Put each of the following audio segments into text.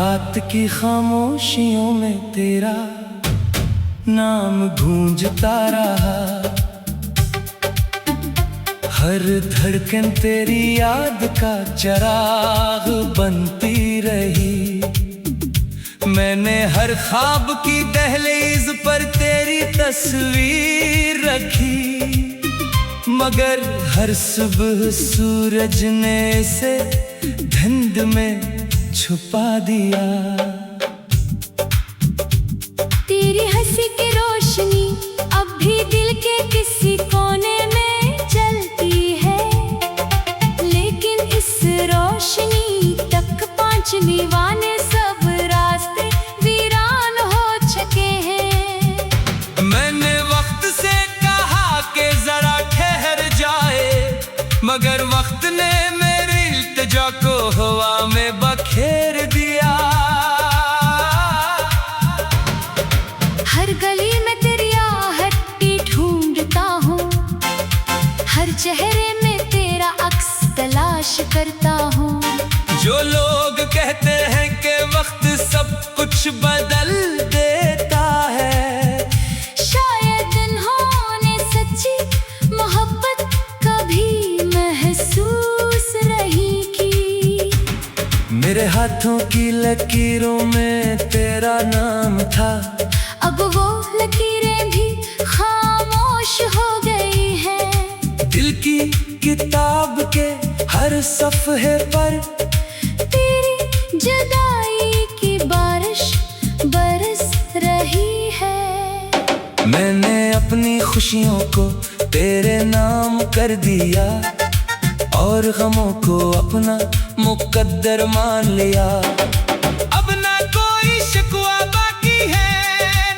रात की खामोशियों में तेरा नाम गूंजता रहा। हर धड़कन तेरी याद का चिराग बनती रही। मैंने हर ख्वाब की दहलीज पर तेरी तस्वीर रखी, मगर हर सुबह सूरज ने इसे धुंध में छुपा दिया। तेरी हंसी की रोशनी अब भी दिल के किसी कोने में जलती है, लेकिन इस रोशनी तक पहुंचने वाले सब रास्ते वीरान हो चुके हैं। मैंने वक्त से कहा कि जरा ठहर जाए, मगर वक्त ने मेरी इल्तिजा को हवा में बखेर दिया। हर गली में तेरी आहट ढूंढता हूँ, हर चेहरे में तेरा अक्स तलाश करता हूँ। जो लोग कहते हैं कि वक्त सब कुछ बदल देता है, शायद उन्होंने सच्ची मोहब्बत कभी महसूस नहीं की। मेरे हाथों की लकीरों में तेरा नाम था, अब वो लकीरें भी खामोश हो गई हैं। दिल की किताब के हर सफ़हे पर तेरी जुदाई की बारिश बरस रही है। मैंने अपनी खुशियों को तेरे नाम कर दिया, और गमों को अपना मुकद्दर मान लिया। अब ना कोई शिकवा बाकी है,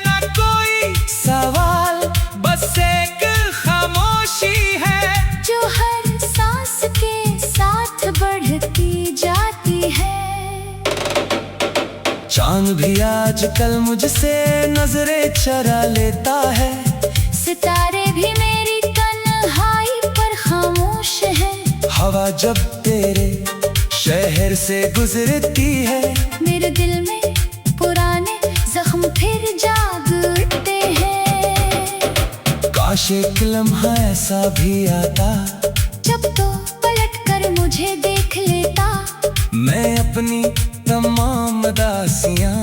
ना कोई सवाल, बस एक खामोशी है जो हर सांस के साथ बढ़ती जाती है। चांद भी आजकल मुझसे नजरें चरा लेता है, सितारे भी मेरी तन्हाई पर खामोश है। हवा जब तेरे शहर से गुजरती है, मेरे दिल में पुराने जख्म फिर जाग उठते हैं। काश एक लम्हा ऐसा भी आता जब तो पलट कर मुझे देख लेता, मैं अपनी तमाम दासियां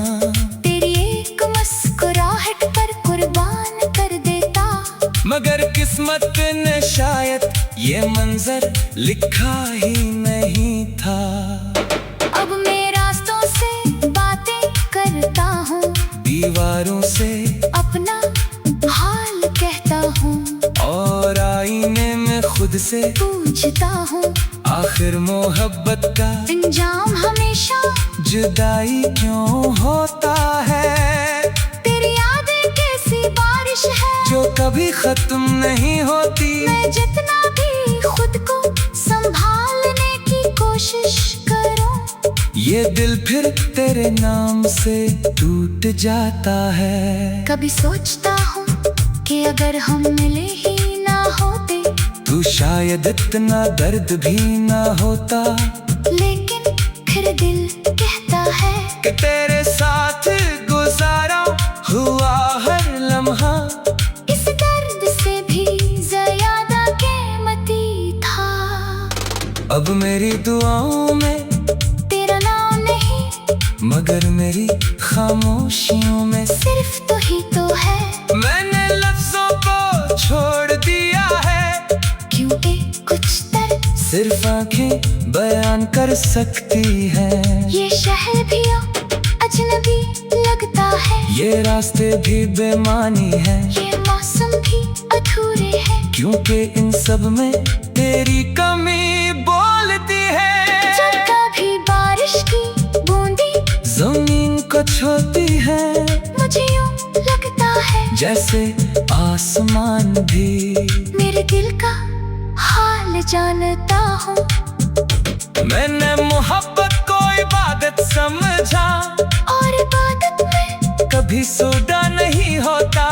तेरी एक मुस्कुराहट पर कुर्बान कर देता। मगर किस्मत ने शायद ये मंजर लिखा ही नहीं था। अब मैं रास्तों से बातें करता हूँ, दीवारों से अपना हाल कहता हूँ, और आईने में खुद से पूछता हूँ, आखिर मोहब्बत का अंजाम हमेशा जुदाई क्यों होता है। तेरी यादें कैसी बारिश है जो कभी खत्म नहीं होती। मैं जितना भी खुद को संभालने की कोशिश करूं, ये दिल फिर तेरे नाम से टूट जाता है। कभी सोचता हूँ कि अगर हम मिले ही ना होते तू शायद इतना दर्द भी ना होता, लेकिन फिर दिल कहता है कि तेरे साथ गुजारा हुआ हर लम्हा इस दर्द से भी ज्यादा कीमती था। अब मेरी दुआओं में तेरा नाम नहीं, मगर मेरी खामोशियों में सिर्फ तो ही तो है। मैंने लफ्जों को छोड़ दिया है, क्योंकि कुछ दर्द सिर्फ आंखें बयान कर सकती हैं। ये शहर भी अजनबी लगता है, ये रास्ते भी बेमानी है, ये मौसम भी अधूरे हैं, क्योंकि इन सब में तेरी कमी बोलती है। जब कभी बारिश की बूंदी जमीन को छूती है, मुझे यूं लगता है जैसे आसमान भी मेरे दिल का हाल जानता हूँ। मैंने मोहब्बत को इबादत समझा, और इबादत में कभी सौदा नहीं होता,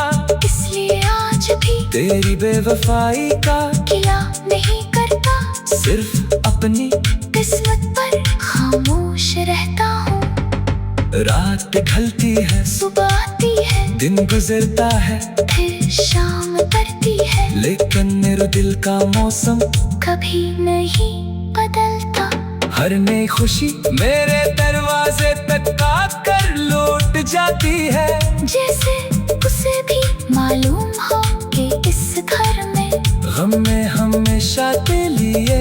इसलिए आज भी तेरी बेवफाई का गिला नहीं करता, सिर्फ अपनी किस्मत पर खामोश रहता हूँ। रात ढलती है, सुबह आती है, दिन गुजरता है, फिर शाम पड़ती है, लेकिन मेरे दिल का मौसम कभी नहीं बदलता। हर नई खुशी मेरे दरवाजे तक आकर लौट जाती है। जैसे उसे भी मालूम हो कि इस घर में गम में हमेशा के लिए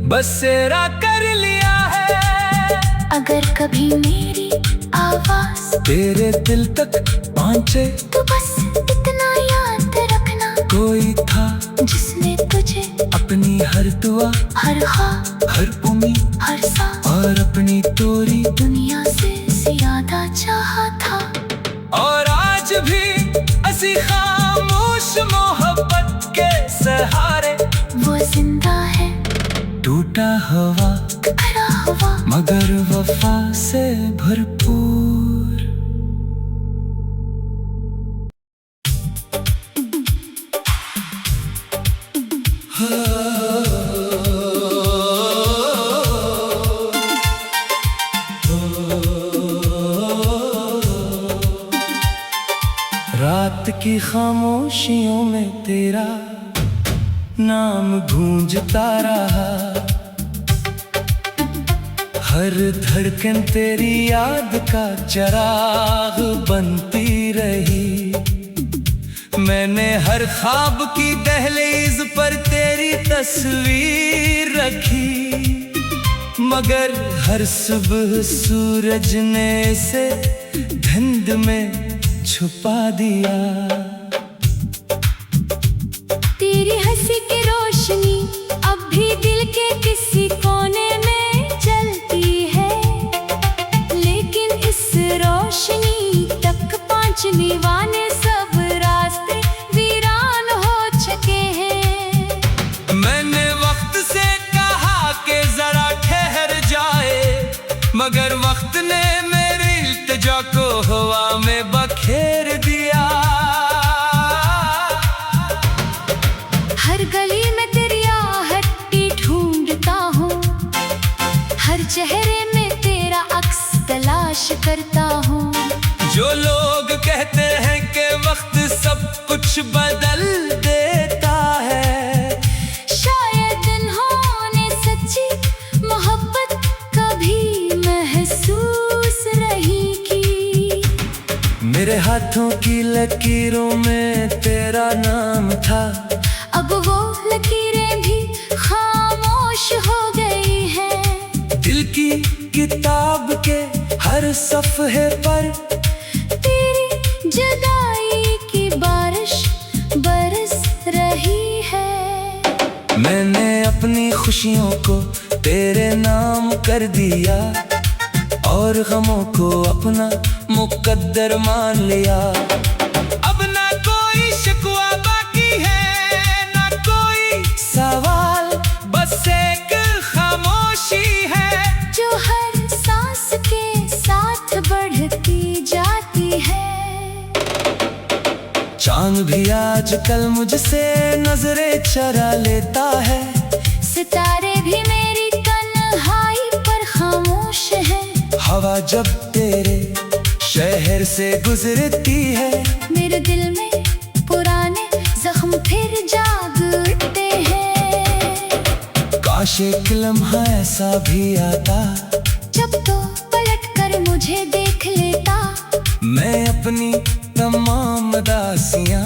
बसेरा कर लिया है। अगर कभी मेरी आवाज तेरे दिल तक पहुँचे तो बस इतना याद रखना, कोई था जिसने तुझे अपनी हर दुआ, हर ख्वाब, हर उम्मीद हर सांस और अपनी तोरी दुनिया से ज्यादा चाहा था। और आज भी ऐसी खामोश मोहब्बत के सहारे वो जिंदा है, टूटा हुआ खड़ा हुआ, मगर वफा से भरपूर। रात की खामोशियों में तेरा नाम गूंजता रहा, हर धड़कन तेरी याद का चिराग बनती रही। मैंने हर ख्वाब की दहलीज पर तेरी तस्वीर रखी, मगर हर सुबह सूरज ने इसे धुंध में छुपा दिया। तेरी हंसी की रोशनी अब भी दिल के किसी कोने में जलती है, लेकिन इस रोशनी तक पहुंचने वाले सब रास्ते वीरान हो चुके हैं। मैंने वक्त से कहा कि जरा ठहर जाए, मगर वक्त ने मेरी इल्तिजा को हवा में बखेर दिया। हर गली में तेरी आहट्टी ढूंढता हूँ, हर चेहरे में तेरा अक्स तलाश करता हूँ। जो लोग कहते हैं कि वक्त सब कुछ बदल देता है, शायद इन्होंने सच्ची मोहब्बत कभी महसूस नहीं की। मेरे हाथों की लकीरों में तेरा नाम था, अब वो लकीरें भी खामोश हो गई हैं। दिल की किताब के हर सफ़े पर तेरी जुदाई की बारिश बरस रही है। मैंने अपनी खुशियों को तेरे नाम कर दिया, और गमों को अपना मुकद्दर मान लिया। अब ना कोई शिकवा बाकी है, ना कोई सवाल, बस एक खामोशी है जो हर सांस के साथ बढ़ती जाती है। चांद भी आजकल मुझसे नजरें चरा लेता है, सितारे भी मेरी तन्हाई पर खामोश है। हवा जब तेरे शहर से गुजरती है, मेरे दिल में पुराने जख्म फिर जाग उठते हैं। काश एक लम्हा ऐसा भी आता जब तो पलट कर मुझे देख लेता, मैं अपनी तमाम दासियां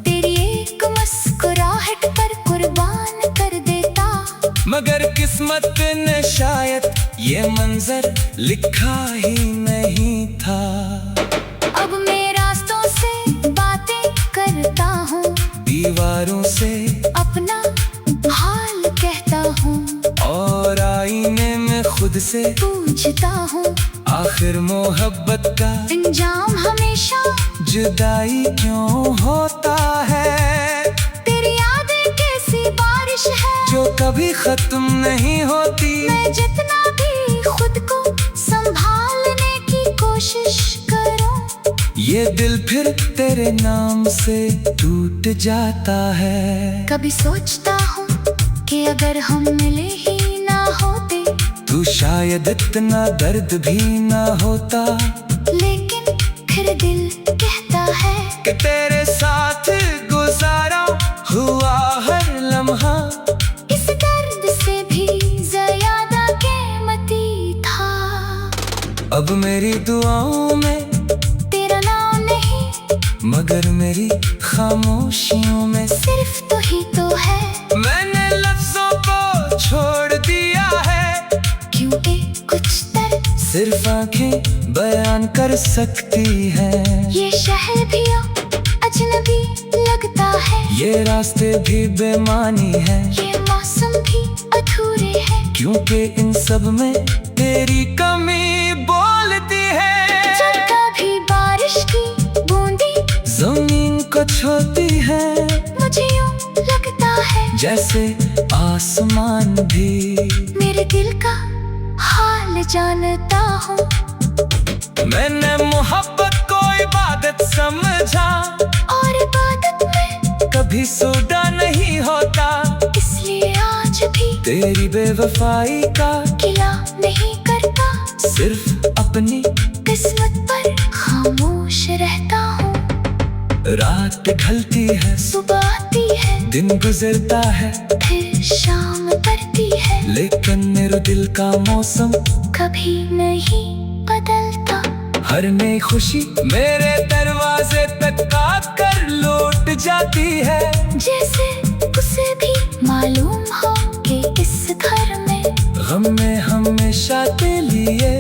तेरी एक मुस्कुराहट पर कुर्बान कर देता। मगर किस्मत ने शायद ये मंजर लिखा ही नहीं था। अब मैं रास्तों से बातें करता हूँ, दीवारों से अपना हाल कहता हूँ, और आईने में खुद से पूछता हूँ, आखिर मोहब्बत का अंजाम हमेशा जुदाई क्यों होता है। तेरी यादें कैसी बारिश है जो कभी खत्म नहीं होती। मैं जितना भी खुद को संभालने की कोशिश करूं, ये दिल फिर तेरे नाम से टूट जाता है। कभी सोचता हूँ कि अगर हम मिले ही ना होते तू शायद इतना दर्द भी ना होता, लेकिन फिर दिल कहता है कि तेरे साथ गुजारा हुआ हर लम्हा इस दर्द से भी ज्यादा कीमती था। अब मेरी दुआओं में तेरा नाम नहीं, मगर मेरी खामोशियों में सिर्फ तो ही तो है। मैंने लफ्जों को छोड़ दिया है, क्योंकि कुछ दर्द सिर्फ आंखें बयान कर सकती है। ये शहर भी अजनबी लगता है, ये रास्ते भी बेमानी है, ये मौसम भी अधूरे हैं, क्योंकि इन सब में तेरी कमी बोलती है। जब कभी बारिश की बूंदी जमीन को छूती है, मुझे यूं लगता है जैसे आसमान भी मेरे दिल का हाल जानता हूँ। मैंने मोहब्बत को इबादत समझा, और इबादत में कभी सौदा नहीं होता, इसलिए आज भी तेरी बेवफाई का गिला नहीं करता, सिर्फ अपनी किस्मत पर खामोश रहता हूँ। रात ढलती है, सुबह आती है, दिन गुजरता है, फिर शाम पड़ती है, लेकिन मेरे दिल का मौसम कभी नहीं बदलता। हर नई खुशी मेरे दरवाजे तक आकर लौट जाती है, जैसे उसे भी मालूम हो कि इस घर में गम में हमेशा के लिए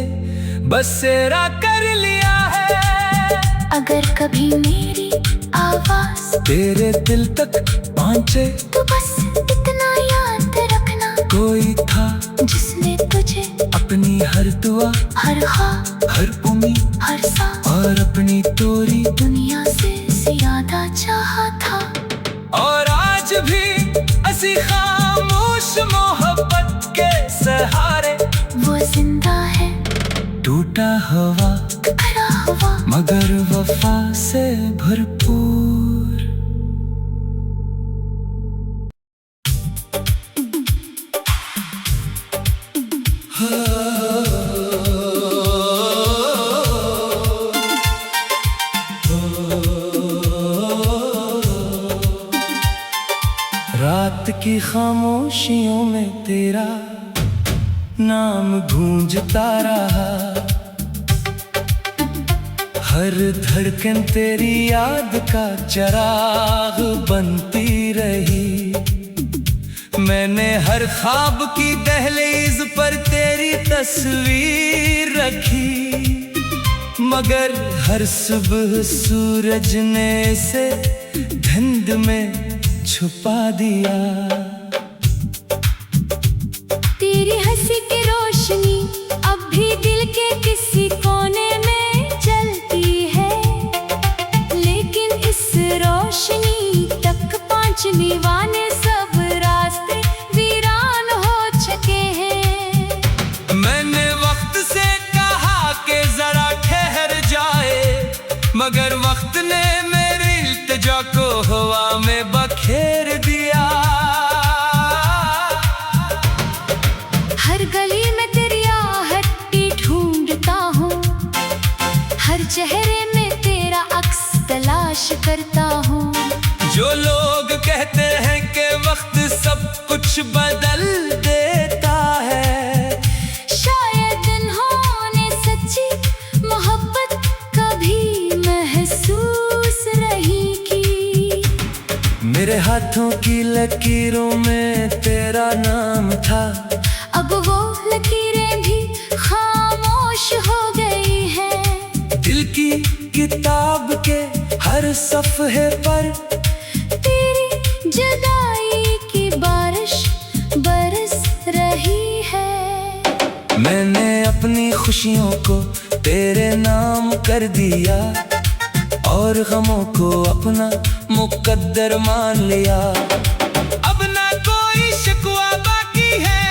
बसेरा कर लिया है। अगर कभी मेरी आवाज तेरे दिल तक पहुँचे तो बस इतना याद रखना, कोई था जिसने तुझे अपनी हर दुआ, हर ख्वाब, हर उम्मीद हर सांस और अपनी तोरी दुनिया से ज्यादा चाहा था। और आज भी ऐसी खामोश मोहब्बत के सहारे वो जिंदा है, टूटा हुआ खड़ा हुआ, मगर वफा से भरपूर। रात की खामोशियों में तेरा नाम गूंजता रहा, हर धड़कन तेरी याद का चिराग बनती रही। मैंने हर ख्वाब की दहलीज पर तेरी तस्वीर रखी, मगर हर सुबह सूरज ने इसे धुंध में छुपा दिया। तेरी हंसी की रोशनी अब भी दिल के किसी कोने में जलती है, लेकिन इस रोशनी तक पहुंचने वाले सब रास्ते वीरान हो चुके हैं। मैंने वक्त से कहा कि जरा ठहर जाए, मगर वक्त ने मेरी इल्तिजा को हवा में बखेर दिया। हर गली में तेरी आहट ढूंढता हूँ, हर चेहरे में तेरा अक्स तलाश करता हूँ। जो लोग कहते हैं कि वक्त सब कुछ बदल देता है, शायद इन्होंने सच्ची मोहब्बत कभी महसूस नहीं की। मेरे हाथों की लकीरों में तेरा नाम था, अब वो लकीरें भी खामोश हो गई हैं। दिल की किताब के हर सफ़हे पर तेरी जुदाई की बारिश बरस रही है। मैंने अपनी खुशियों को तेरे नाम कर दिया, और गमों को अपना मुकद्दर मान लिया। अब ना कोई शिकवा बाकी है,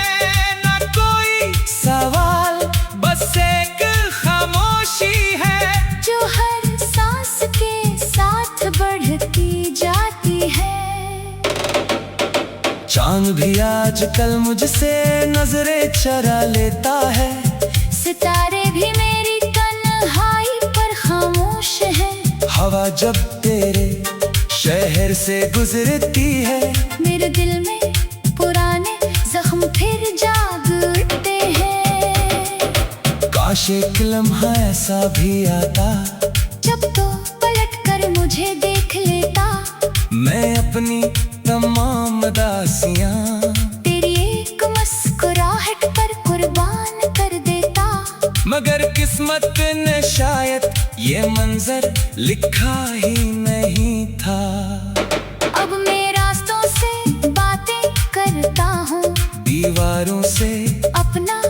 ना कोई सवाल, बस एक खामोशी है जो हर सांस के साथ बढ़ती जाती है। चांद भी आजकल मुझसे नजरें चरा लेता है। सितारे भी मेरी तन्हाई पर खामोश है। हवा जब तेरे शहर से गुजरती है, मेरे दिल में पुराने जख्म फिर जाग उठते हैं। काश एक लम्हा ऐसा भी आता जब तो पलट कर मुझे देख लेता। मैं अपनी तमाम दासियां तेरी एक मुस्कुराहट पर कुर्बान कर देता। मगर किस्मत ने शायद ये मंजर लिखा ही नहीं था। अब मैं रास्तों से बातें करता हूँ, दीवारों से अपना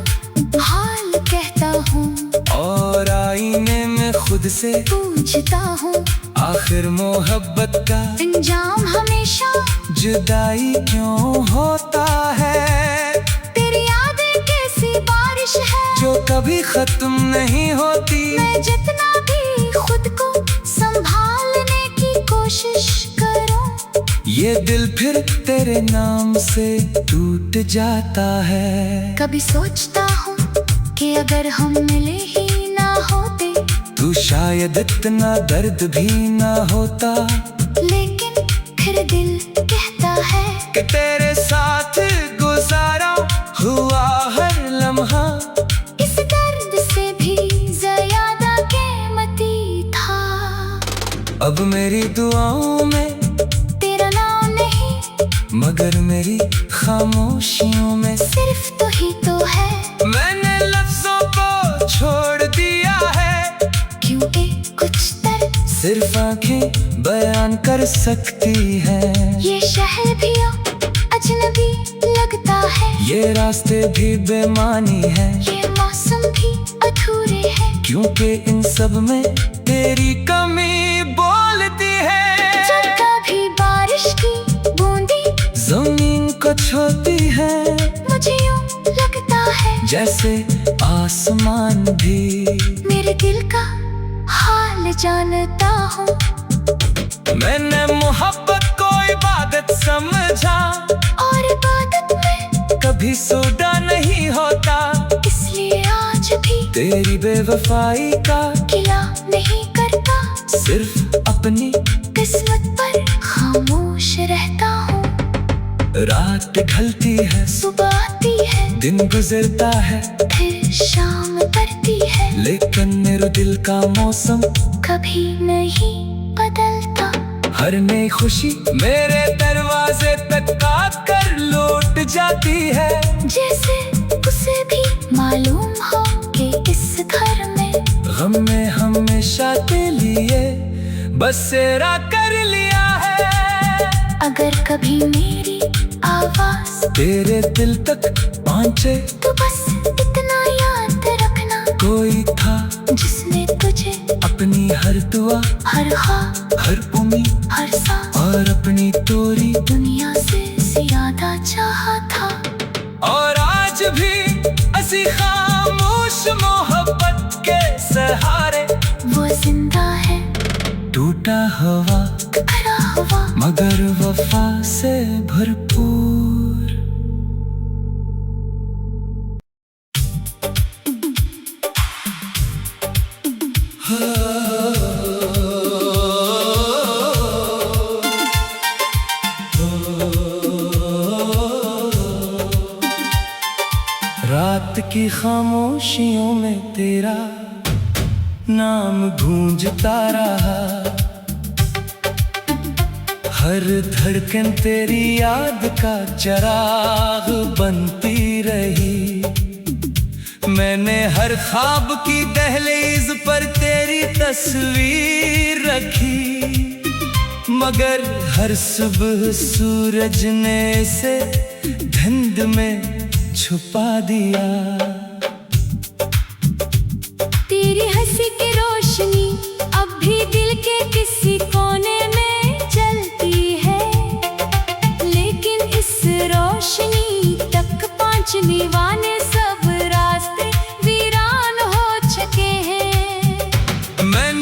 हाल कहता हूँ, और आईने में खुद से पूछता हूँ आखिर मोहब्बत का अंजाम हमेशा जुदाई क्यों होता है। तेरी यादें कैसी बारिश है जो कभी खत्म नहीं होती। मैं जितना भी खुद को संभालने की कोशिश करूं, ये दिल फिर तेरे नाम से टूट जाता है। कभी सोचता हूँ कि अगर हम मिले ही ना होते तू शायद इतना दर्द भी ना होता। लेकिन फिर दिल कहता है कि तेरे साथ गुजारा हुआ हर लम्हा इस दर्द से भी ज्यादा कीमती था। अब मेरी दुआओं में तेरा नाम नहीं, मगर मेरी खामोशियों में सिर्फ तो ही तो है। मैंने लफ्जों को छोड़ दिया है, क्योंकि कुछ दर्द सिर्फ आंखें बयान कर सकती है। ये शहर भी अजनबी लगता है, ये रास्ते भी बेमानी है, ये मौसम भी अधूरे हैं, क्योंकि इन सब में तेरी कमी बोलती है। जब कभी बारिश की बूंदी जमीन को छूती है, मुझे यूं लगता है जैसे आसमान भी मेरे दिल का हाल जानता हूँ। मैंने मोहब्बत को इबादत समझा, और इबादत में कभी सौदा नहीं होता। इसलिए आज भी तेरी बेवफाई का गिला नहीं करता, सिर्फ अपनी किस्मत पर खामोश रहता हूँ। रात ढलती है, सुबह आती है, दिन गुजरता है, फिर शाम पड़ती है, लेकिन मेरे दिल का मौसम कभी नहीं बदलता। हर नई खुशी मेरे दरवाजे तक आकर लौट जाती है। जैसे उसे भी मालूम हो कि इस घर में गम में हमेशा के लिए बसेरा कर लिया है। अगर कभी मेरी आवाज तेरे दिल तक पहुँचे तो बस इतना याद रखना, कोई था जिसने तुझे अपनी हर दुआ, हर ख्वाब, हर उम्मीद हर सांस और अपनी तोरी दुनिया से ज्यादा चाहा था। और आज भी ऐसी खामोश मोहब्बत के सहारे वो जिंदा है, टूटा हुआ खड़ा हुआ, मगर वफा से भरपूर। रात की खामोशियों में तेरा नाम गूंजता रहा, हर धड़कन तेरी याद का चिराग बनती रही। मैंने हर ख्वाब की दहलीज पर तेरी तस्वीर रखी, मगर हर सुबह सूरज ने इसे धुंध में छुपा दिया। तेरी हंसी की रोशनी अब भी दिल के किसी कोने में जलती है, लेकिन इस रोशनी तक पहुंचने वाले सब रास्ते वीरान हो चुके हैं। मैंने